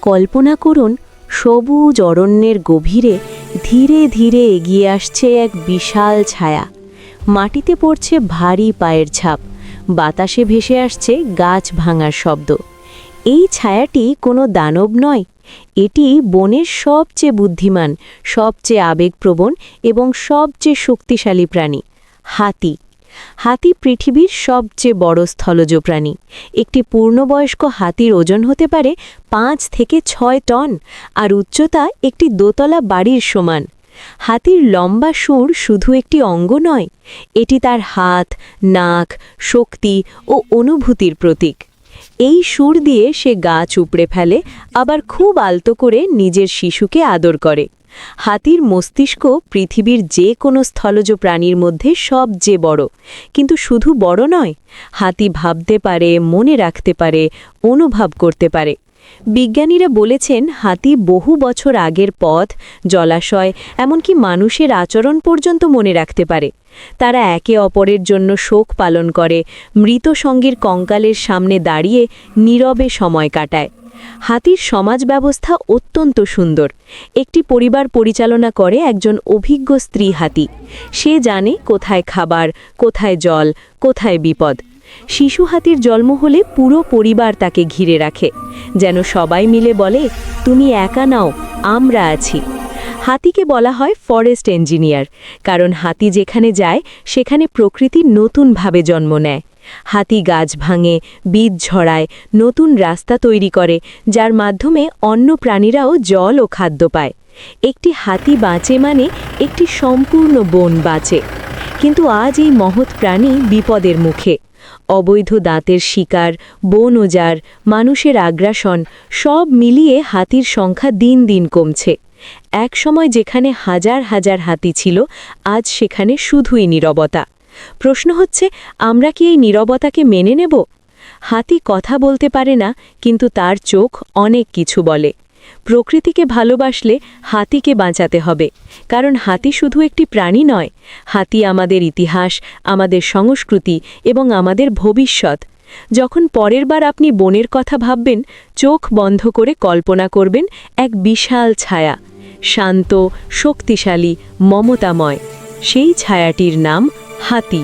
কল্পনা করুন, সবুজ অরণ্যের গভীরে ধীরে ধীরে এগিয়ে আসছে এক বিশাল ছায়া। মাটিতে পড়ছে ভারী পায়ের ছাপ, বাতাসে ভেসে আসছে গাছ ভাঙার শব্দ। এই ছায়াটি কোনো দানব নয়, এটি বনের সবচেয়ে বুদ্ধিমান, সবচেয়ে আবেগপ্রবণ এবং সবচেয়ে শক্তিশালী প্রাণী, হাতি। হাতি পৃথিবীর সবচেয়ে বড় স্থলজ প্রাণী। একটি পূর্ণবয়স্ক হাতির ওজন হতে পারে 5 থেকে 6 টন, আর উচ্চতা একটি দোতলা বাড়ির সমান। হাতির লম্বা সুর শুধু একটি অঙ্গ নয়, এটি তার হাত, নাক, শক্তি ও অনুভূতির প্রতীক। এই সুর দিয়ে সে গাছ উপড়ে ফেলে, আবার খুব আলতো করে নিজের শিশুকে আদর করে। হাতির মস্তিষ্ক পৃথিবীর যে কোনো স্থলজ প্রাণীর মধ্যে সবচেয়ে বড়, কিন্তু শুধু বড় নয়, হাতি ভাবতে পারে, মনে রাখতে পারে, অনুভব করতে পারে। বিজ্ঞানীরা বলেছেন হাতি বহু বছর আগের পথ, জলাশয়, এমনকি মানুষের আচরণ পর্যন্ত মনে রাখতে পারে। তারা একে অপরের জন্য শোক পালন করে, মৃত সঙ্গীর কঙ্কালের সামনে দাঁড়িয়ে নীরবে সময় কাটায়। হাতির সমাজ ব্যবস্থা অত্যন্ত সুন্দর। একটি পরিবার পরিচালনা করে একজন অভিজ্ঞ স্ত্রী হাতি। সে জানে কোথায় খাবার, কোথায় জল, কোথায় বিপদ। শিশু হাতির জন্ম হলে পুরো পরিবার তাকে ঘিরে রাখে, যেন সবাই মিলে বলে, তুমি একা নাও, আমরা আছি। হাতিকে বলা হয় ফরেস্ট ইঞ্জিনিয়ার, কারণ হাতি যেখানে যায় সেখানে প্রকৃতি নতুনভাবে জন্ম নেয়। হাতি গাছ ভাঙে, বীজ ঝরায়, নতুন রাস্তা তৈরি করে, যার মাধ্যমে অন্য প্রাণীরাও জল ও খাদ্য পায়। একটি হাতি বাঁচে মানে একটি সম্পূর্ণ বন বাঁচে। কিন্তু আজ এই মহৎ প্রাণী বিপদের মুখে। অবৈধ দাঁতের শিকার, বন উজাড়, মানুষের আগ্রাসন, সব মিলিয়ে হাতির সংখ্যা দিন দিন কমছে। এক সময় যেখানে হাজার হাজার হাতি ছিল, আজ সেখানে শুধুই নীরবতা। প্রশ্ন হচ্ছে, আমরা কি এই নীরবতাকে মেনে নেব? হাতি কথা বলতে পারে না, কিন্তু তার চোখ অনেক কিছু বলে। প্রকৃতিকে ভালোবাসলে হাতিকে বাঁচাতে হবে, কারণ হাতি শুধু একটি প্রাণী নয়, হাতি আমাদের ইতিহাস, আমাদের সংস্কৃতি এবং আমাদের ভবিষ্যৎ। যখন পরের বার আপনি বনের কথা ভাববেন, চোখ বন্ধ করে কল্পনা করবেন এক বিশাল ছায়া, শান্ত, শক্তিশালী, মমতাময়। সেই ছায়াটির নাম হাতি।